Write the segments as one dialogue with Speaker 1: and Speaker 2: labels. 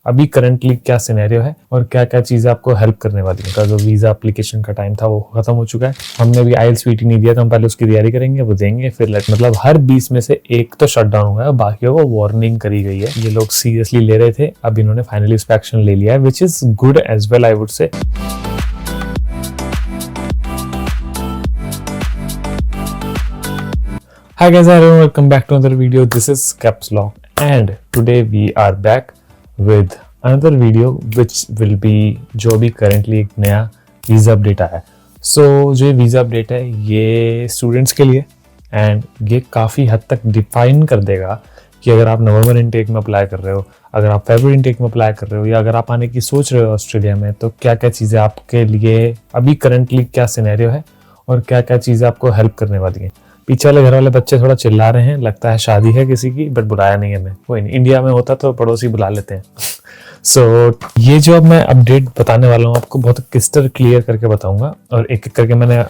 Speaker 1: अभी करंटली क्या सिनेरियो है और क्या क्या चीजें आपको हेल्प करने वाली है। जो वीजा एप्लीकेशन का टाइम था वो खत्म हो चुका है, हमने अभी आईएलटीएस स्वीटी नहीं दिया तो हम पहले उसकी तैयारी करेंगे, वो देंगे, फिर मतलब हर 20 में से एक तो शट डाउन हुआ है, बाकियों को वार्निंग करी गई है। ये लोग सीरियसली ले रहे थे, अब इन्होंने फाइनली इस पे एक्शन ले लिया है, which is good as well I would say. Hi guys, everyone, welcome back to another video. This is Caps Lock and today we are back with another video which will be जो भी currently एक नया visa update आया है। So जो ये visa update है ये स्टूडेंट्स के लिए एंड ये काफ़ी हद तक डिफाइन कर देगा कि अगर आप नवंबर इनटेक में अप्लाई कर रहे हो, अगर आप फरवरी इनटेक में अप्लाई कर रहे हो या अगर आप आने की सोच रहे हो ऑस्ट्रेलिया में, तो क्या क्या चीज़ें आपके लिए अभी करंटली क्या सिनेरियो है और क्या क्या चीज़ें आपको हेल्प करने वाली हैं। पीछे वाले घर वाले बच्चे थोड़ा चिल्ला रहे हैं, लगता है शादी है किसी की, बट बुलाया नहीं है हमें। कोई नहीं, इंडिया में होता तो पड़ोसी बुला लेते हैं। सो ये जो अब मैं अपडेट बताने वाला हूँ आपको बहुत क्रिस्टल क्लियर करके बताऊंगा और एक एक करके मैंने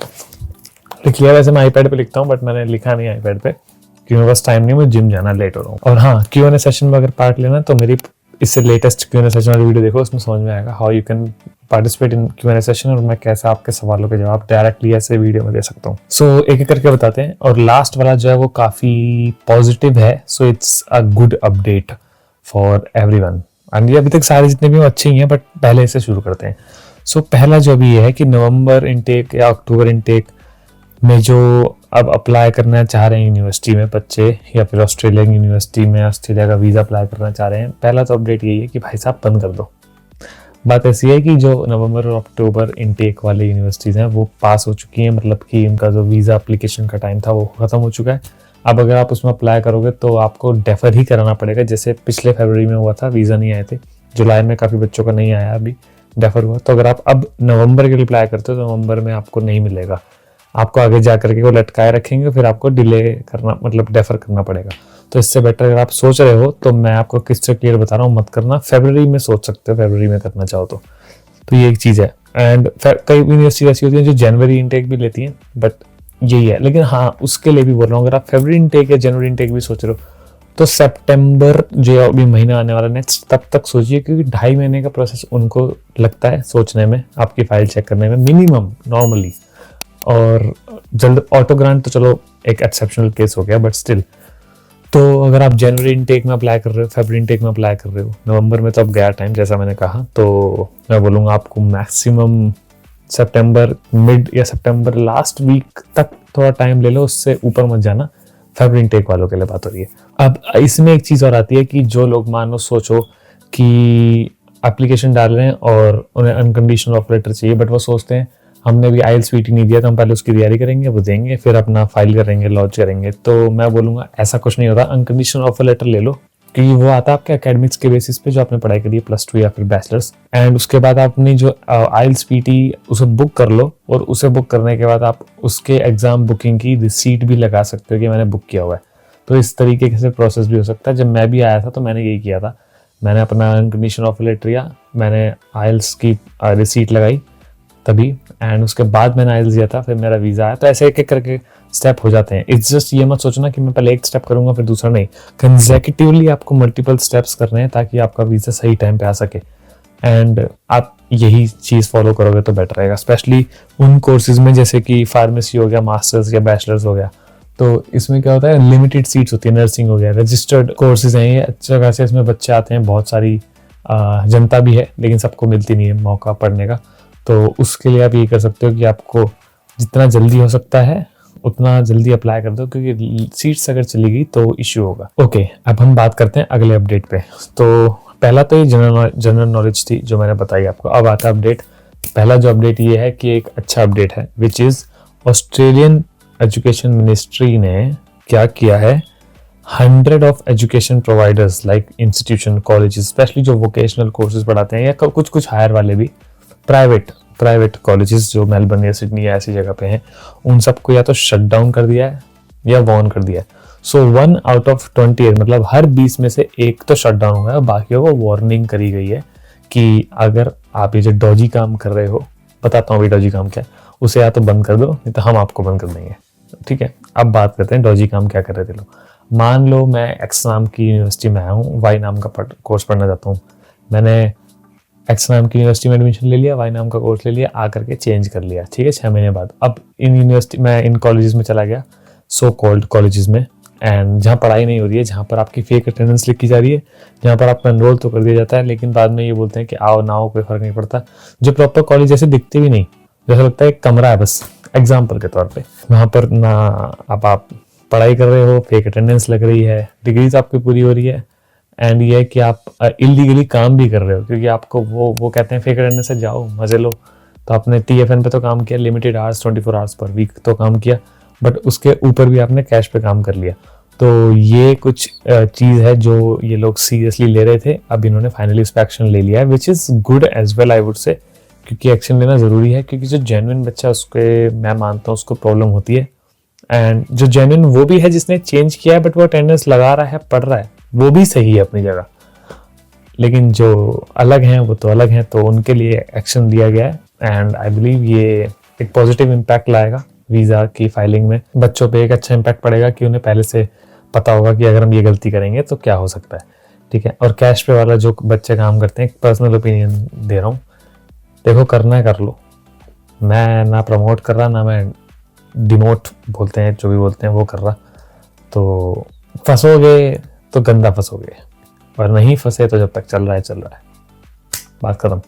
Speaker 1: लिख लिया। वैसे मैं आईपैड पे लिखता हूँ बट मैंने लिखा नहीं आईपैड पे क्योंकि मेरे पास टाइम नहीं, मुझे जिम जाना, लेट हो रहा हूँ। और हाँ, Q&A सेशन में अगर पार्ट लेना तो मेरी इससे लेटेस्ट Q&A सेशन वाली वीडियो देखो, उसमें समझ में आएगा how you can participate in Q&A session और मैं कैसे आपके सवालों के जवाब डायरेक्टली ऐसे वीडियो में दे सकता हूँ। सो एक एक करके बताते हैं और लास्ट वाला जो है वो काफी पॉजिटिव है। So it's a good update for everyone and ये अभी तक सारे जितने भी अच्छे ही हैं, बट पहले से शुरू करते हैं। सो पहला जो अभी ये है कि नवंबर इनटेक या अक्टूबर इनटेक में जो अब अप्लाई करना चाह रहे हैं यूनिवर्सिटी में बच्चे या फिर ऑस्ट्रेलिया की यूनिवर्सिटी में ऑस्ट्रेलिया का वीज़ा अप्लाई करना चाह रहे हैं, पहला तो अपडेट यही है कि भाई साहब बंद कर दो। बात ऐसी है कि जो नवंबर और अक्टूबर इनटेक वाले यूनिवर्सिटीज़ हैं वो पास हो चुकी हैं, मतलब कि उनका जो वीज़ा एप्लीकेशन का टाइम था वो ख़त्म हो चुका है। अब अगर आप उसमें अप्लाई करोगे तो आपको डेफर ही कराना पड़ेगा, जैसे पिछले फरवरी में हुआ था, वीज़ा नहीं आए थे, जुलाई में काफ़ी बच्चों का नहीं आया, अभी डेफर हुआ। तो अगर आप अब नवंबर के लिए अप्लाई करते हो तो नवंबर में आपको नहीं मिलेगा, आपको आगे जा करके वो लटकाए रखेंगे, फिर आपको डिले करना मतलब डेफर करना पड़ेगा। तो इससे बेटर अगर आप सोच रहे हो तो मैं आपको किससे क्लियर बता रहा हूँ, मत करना। फरवरी में सोच सकते हो, फरवरी में करना चाहो तो ये एक चीज़ है। एंड कई यूनिवर्सिटी ऐसी होती है जो जनवरी इनटेक भी लेती हैं, बट यही है। लेकिन हाँ, उसके लिए भी बोल रहा हूँ, अगर आप फरवरी इनटेक या जनवरी इनटेक भी सोच रहे हो तो सितंबर जो अभी महीना आने वाला नेक्स्ट, तब तक सोचिए, क्योंकि 2.5 महीने का प्रोसेस उनको लगता है सोचने में, आपकी फाइल चेक करने में मिनिमम नॉर्मली। और जल्द ऑटो ग्रांट तो चलो एक एक्सेप्शनल केस हो गया, बट स्टिल। तो अगर आप जनवरी इनटेक में अप्लाई कर रहे हो, फरवरी इनटेक में अप्लाई कर रहे हो, नवंबर में तो अब गया टाइम जैसा मैंने कहा, तो मैं बोलूँगा आपको मैक्सिमम सितंबर मिड या सितंबर लास्ट वीक तक थोड़ा टाइम ले लो, उससे ऊपर मत जाना। फरवरी इनटेक वालों के लिए बात हो रही है। अब इसमें एक चीज़ और आती है कि जो लोग मानो सोचो कि एप्लीकेशन डाल रहे हैं और उन्हें अनकंडीशनल ऑफर लेटर चाहिए, बट वो सोचते हैं हमने भी आईएलटीएस स्वीटी नहीं दिया तो हम पहले उसकी तैयारी करेंगे, वो देंगे, फिर अपना फाइल करेंगे, लॉन्च करेंगे। तो मैं बोलूँगा ऐसा कुछ नहीं होता, अनकंडीशनल ऑफर लेटर ले लो, क्योंकि वो आता है आपके एकेडमिक्स के बेसिस पे जो आपने पढ़ाई करी है +2 या फिर बैचलर्स। एंड उसके बाद आपने जो आईएलटीएस स्वीटी उसे बुक कर लो और उसे बुक करने के बाद आप उसके एग्जाम बुकिंग की रिसीट भी लगा सकते हो कि मैंने बुक किया हुआ है। तो इस तरीके से प्रोसेस भी हो सकता है। जब मैं भी आया था तो मैंने यही किया था, मैंने अपना अनकंडीशनल ऑफर लेटर या मैंने आईएलटीएस की रिसीट लगाई तभी, एंड उसके बाद मैंने आईएलटीएस दिया था, फिर मेरा वीज़ा आया। तो ऐसे एक एक करके स्टेप हो जाते हैं। इट्स जस्ट ये मत सोचना कि मैं पहले एक स्टेप करूंगा फिर दूसरा, नहीं, कंसेक्यूटिवली आपको मल्टीपल स्टेप्स करने हैं ताकि आपका वीज़ा सही टाइम पे आ सके। एंड आप यही चीज़ फॉलो करोगे तो बेटर रहेगा, स्पेशली उन कोर्सेज में जैसे कि फार्मेसी हो गया, मास्टर्स या बैचलर्स हो गया। तो इसमें क्या होता है, लिमिटेड सीट्स होती है। नर्सिंग हो गया, रजिस्टर्ड कोर्सेज हैं ये, अच्छा खासे इसमें बच्चे आते हैं, बहुत सारी जनता भी है, लेकिन सबको मिलती नहीं है मौका पढ़ने का। तो उसके लिए आप ये कर सकते हो कि आपको जितना जल्दी हो सकता है उतना जल्दी अप्लाई कर दो, क्योंकि सीट्स अगर चली गई तो इश्यू होगा। ओके, अब हम बात करते हैं अगले अपडेट पे। तो पहला तो ये जनरल नॉलेज थी जो मैंने बताई आपको। अब आता है अपडेट। पहला जो अपडेट ये है कि एक अच्छा अपडेट है, which is Australian education ministry ने क्या किया है, 100 of education providers like institution, colleges, specially जो वोकेशनल कोर्सेज पढ़ाते हैं या कुछ हायर वाले भी, प्राइवेट कॉलेजेस जो मेलबर्न या सिडनी या ऐसी जगह पे हैं, उन सबको या तो शट डाउन कर दिया है या वॉर्न कर दिया है। सो 1 आउट ऑफ 28, मतलब हर 20 में से एक तो शट डाउन हुआ है, बाकियों को वार्निंग करी गई है कि अगर आप ये जो डॉजी काम कर रहे हो, बताता हूँ डॉजी काम क्या है, उसे या तो बंद कर दो, नहीं तो हम आपको बंद कर देंगे। ठीक है, अब बात करते हैं डॉजी काम क्या कर रहे थे लोग। मान लो मैं एक्स नाम की यूनिवर्सिटी में आया हूँ, वाई नाम का कोर्स पढ़ना चाहता हूँ, मैंने एक्स नाम की यूनिवर्सिटी में एडमिशन ले लिया, वाई नाम का कोर्स ले लिया, आकर के चेंज कर लिया, ठीक है, 6 महीने बाद। अब इन यूनिवर्सिटी मैं इन कॉलेजेस में चला गया, सो कॉल्ड कॉलेजेस में, एंड जहाँ पढ़ाई नहीं हो रही है, जहाँ पर आपकी फेक अटेंडेंस लिखी जा रही है, जहाँ पर आपको एनरोल तो कर दिया जाता है लेकिन बाद में ये बोलते हैं कि आओ ना आओ कोई फर्क नहीं पड़ता। जो प्रॉपर कॉलेज जैसे दिखते भी नहीं, जैसा लगता है एक कमरा है बस एग्जाम्पल के तौर पे। वहाँ पर ना आप पढ़ाई कर रहे हो, फेक अटेंडेंस लग रही है, डिग्री तो आपकी पूरी हो रही है, एंड ये है कि आप इलीगली काम भी कर रहे हो, क्योंकि आपको वो कहते हैं फेक अटेंडेंस से जाओ मजे लो। तो आपने TFN पे तो काम किया, limited hours 24 hours per week तो काम किया, बट उसके ऊपर भी आपने कैश पे काम कर लिया। तो ये कुछ चीज़ है जो ये लोग सीरियसली ले रहे थे। अब इन्होंने फाइनली इस पर एक्शन ले लिया है, which is good as well I would say, क्योंकि एक्शन लेना ज़रूरी है, क्योंकि जो जेन्युइन बच्चा उसके मैं मानता हूँ उसको प्रॉब्लम होती है, एंड जो जेन्युइन वो भी है जिसने चेंज किया है बट वो अटेंडेंस लगा रहा है, पढ़ रहा है, वो भी सही है अपनी जगह, लेकिन जो अलग हैं वो तो अलग हैं, तो उनके लिए एक्शन लिया गया है। एंड आई बिलीव ये एक पॉजिटिव इम्पैक्ट लाएगा वीज़ा की फाइलिंग में, बच्चों पे एक अच्छा इम्पैक्ट पड़ेगा कि उन्हें पहले से पता होगा कि अगर हम ये गलती करेंगे तो क्या हो सकता है, ठीक है। और कैश पे वाला जो बच्चे काम करते हैं, एक पर्सनल ओपिनियन दे रहा हूँ, देखो करना है कर लो, मैं ना प्रमोट कर रहा ना मैं डिमोट बोलते हैं जो भी बोलते हैं वो कर रहा। तो फंसोगे तो गंदा फंसोगे, और नहीं फंसे तो जब तक चल रहा है चल रहा है, बात खत्म।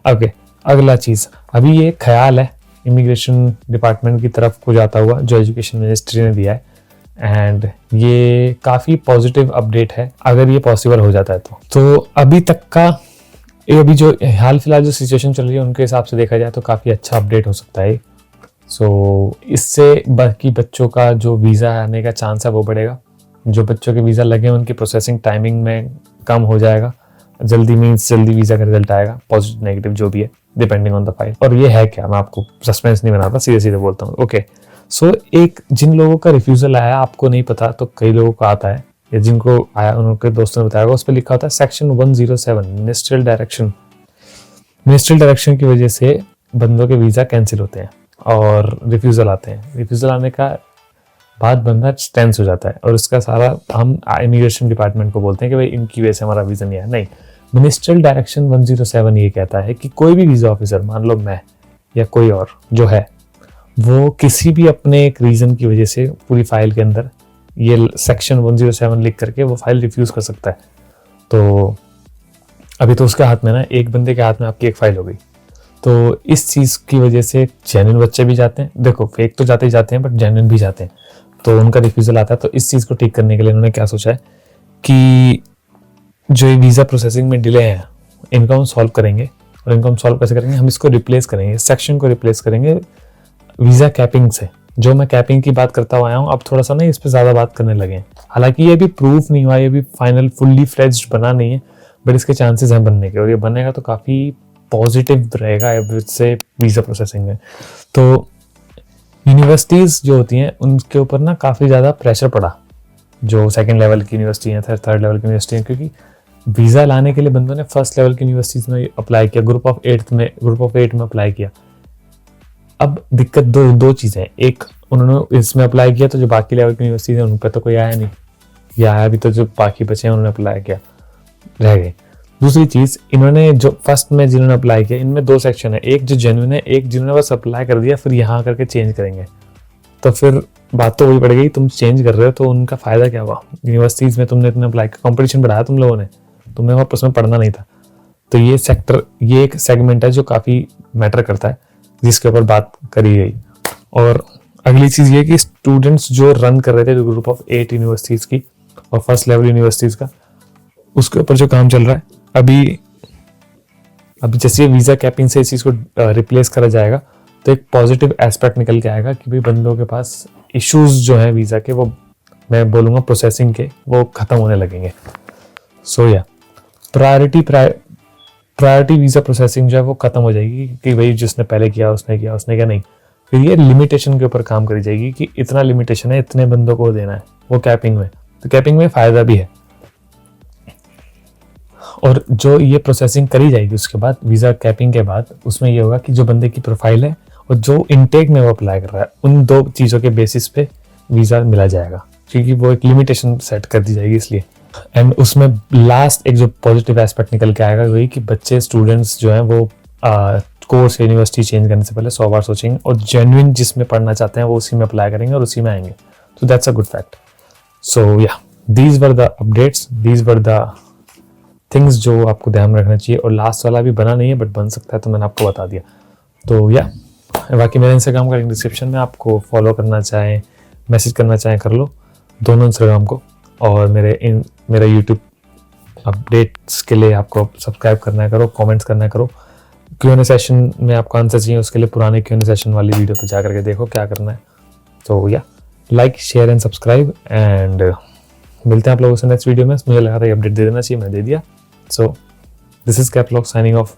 Speaker 1: ओके, अगला चीज़, अभी ये ख्याल है इमिग्रेशन डिपार्टमेंट की तरफ को जाता हुआ जो एजुकेशन मिनिस्ट्री ने दिया है, एंड ये काफ़ी पॉजिटिव अपडेट है अगर ये पॉसिबल हो जाता है तो अभी तक का ये अभी जो हाल फिलहाल जो सिचुएशन चल रही है उनके हिसाब से देखा जाए तो काफ़ी अच्छा अपडेट हो सकता है। सो इससे बाकी बच्चों का जो वीज़ा आने का चांस है वो बढ़ेगा, जो बच्चों के वीज़ा लगे उनकी प्रोसेसिंग टाइमिंग में कम हो जाएगा, जल्दी मीन्स जल्दी वीज़ा का रिजल्ट आएगा, पॉजिटिव नेगेटिव जो भी है डिपेंडिंग ऑन द फाइल। और ये है क्या, मैं आपको सस्पेंस नहीं बनाता, सीधे सीधे बोलता हूँ। ओके, सो एक जिन लोगों का रिफ्यूज़ल आया आपको नहीं पता, तो कई लोगों का आता है, या जिनको आया उनके दोस्तों ने बताया, उस पर लिखा होता है section 107 ministerial direction. Ministerial direction की वजह से बंदों के वीज़ा कैंसिल होते हैं और रिफ्यूज़ल आते हैं। रिफ्यूज़ल आने का बाद बंदा टेंस हो जाता है, और इसका सारा हम इमिग्रेशन डिपार्टमेंट को बोलते हैं कि भाई इनकी वजह से हमारा वीज़ा नहीं आया। नहीं, मिनिस्ट्रियल डायरेक्शन 107 ये कहता है कि कोई भी वीज़ा ऑफिसर, मान लो मैं या कोई और जो है, वो किसी भी अपने एक रीज़न की वजह से पूरी फाइल के अंदर ये सेक्शन 107 लिख करके वो फाइल रिफ्यूज़ कर सकता है। तो अभी तो उसके हाथ में ना, एक बंदे के हाथ में आपकी एक फाइल हो गई, तो इस चीज़ की वजह से जेन्युइन बच्चे भी जाते हैं, देखो फेक तो जाते ही जाते हैं बट जेन्युइन भी जाते हैं, तो उनका रिफ्यूज़ल आता है। तो इस चीज़ को ठीक करने के लिए उन्होंने क्या सोचा है कि जो ये वीज़ा प्रोसेसिंग में डिले है इनको हम सॉल्व करेंगे। और इनको हम सॉल्व कैसे करेंगे, हम इसको रिप्लेस करेंगे, सेक्शन को रिप्लेस करेंगे वीज़ा कैपिंग से। जो मैं कैपिंग की बात करता हुआ आया हूँ, अब थोड़ा सा ना इस पर ज़्यादा बात करने लगे हैं। हालांकि ये भी प्रूफ नहीं हुआ, ये भी फाइनल फुल्ली फ्लेज्ड बना नहीं है, बट इसके चांसेस हैं बनने के, और ये बनेगा तो काफ़ी पॉजिटिव रहेगा इससे वीज़ा प्रोसेसिंग में। तो यूनिवर्सिटीज़ जो होती हैं उनके ऊपर ना काफ़ी ज़्यादा प्रेशर पड़ा, जो सेकंड लेवल की यूनिवर्सिटी हैं, थर्ड लेवल की यूनिवर्सिटी हैं, क्योंकि वीज़ा लाने के लिए बंदों ने फर्स्ट लेवल की यूनिवर्सिटीज़ में अप्लाई किया, ग्रुप ऑफ 8 में अप्लाई किया। अब दिक्कत दो चीज़ें हैं, एक उन्होंने इसमें अप्लाई किया तो जो बाकी लेवल की यूनिवर्सिटीज़ हैं उन पर तो कोई आया नहीं, या आया भी तो जो बाकी बचे हैं उन्होंने अप्लाई किया, रह गए। दूसरी चीज़, इन्होंने जो फर्स्ट में जिन्होंने अप्लाई किया, इनमें 2 सेक्शन है, एक जो जेन्युइन है, एक जिन्होंने बस अप्लाई कर दिया फिर यहाँ करके चेंज करेंगे। तो फिर बात तो वही पड़ गई, तुम चेंज कर रहे हो तो उनका फ़ायदा क्या हुआ? यूनिवर्सिटीज़ में तुमने इतने अप्लाई किया, कॉम्पिटिशन बढ़ाया तुम लोगों ने, तुम्हें वहाँ उसमें पढ़ना नहीं था। तो ये सेक्टर, ये एक सेगमेंट है जो काफ़ी मैटर करता है, जिसके ऊपर बात करी गई। और अगली चीज़ ये कि स्टूडेंट्स जो रन कर रहे थे ग्रुप ऑफ 8 यूनिवर्सिटीज़ की और फर्स्ट लेवल यूनिवर्सिटीज़ का, उसके ऊपर जो काम चल रहा है अभी जैसे ये वीज़ा कैपिंग से इस चीज़ को रिप्लेस करा जाएगा तो एक पॉजिटिव एस्पेक्ट निकल के आएगा कि भाई बंदों के पास इश्यूज जो है वीज़ा के, वो मैं बोलूँगा प्रोसेसिंग के, वो ख़त्म होने लगेंगे। सो या प्रायोरिटी वीज़ा प्रोसेसिंग जो है वो ख़त्म हो जाएगी कि भाई जिसने पहले किया उसने क्या नहीं। फिर ये लिमिटेशन के ऊपर काम करी जाएगी कि इतना लिमिटेशन है, इतने बंदों को देना है, वो कैपिंग में। तो कैपिंग में फ़ायदा भी है, और जो ये प्रोसेसिंग करी जाएगी उसके बाद वीज़ा कैपिंग के बाद, उसमें ये होगा कि जो बंदे की प्रोफाइल है और जो इनटेक में वो अप्लाई कर रहा है, उन 2 चीज़ों के बेसिस पे वीज़ा मिला जाएगा, क्योंकि वो एक लिमिटेशन सेट कर दी जाएगी इसलिए। एंड उसमें लास्ट एक जो पॉजिटिव एस्पेक्ट निकल के आएगा वही कि बच्चे स्टूडेंट्स जो हैं वो कोर्स यूनिवर्सिटी चेंज करने से पहले 100 बार सोचेंगे और जेन्युइन जिसमें पढ़ना चाहते हैं वो उसी में अप्लाई करेंगे और उसी में आएंगे. So that's a good fact. So yeah, these were the updates. These were the things जो आपको ध्यान में रखना चाहिए. और लास्ट वाला भी बना नहीं है बट बन सकता है तो मैंने आपको बता दिया. तो या बाकी मेरे इंस्टाग्राम का लिंक डिस्क्रिप्शन में, आपको फॉलो करना चाहें मैसेज करना चाहें कर लो दोनों इंस्टाग्राम को. और मेरा यूट्यूब अपडेट्स के लिए आपको सब्सक्राइब करना है करो, कमेंट्स करना है करो. Q&A सेशन में आपको आंसर चाहिए उसके लिए पुराने Q&A सेशन वाली वीडियो पे जा करके देखो क्या करना है. तो या like share and subscribe and मिलते हैं आप लोगों से नेक्स्ट वीडियो में. मुझे लगा था अपडेट दे देना चाहिए, मैंने दे दिया. So this is caps lock signing off.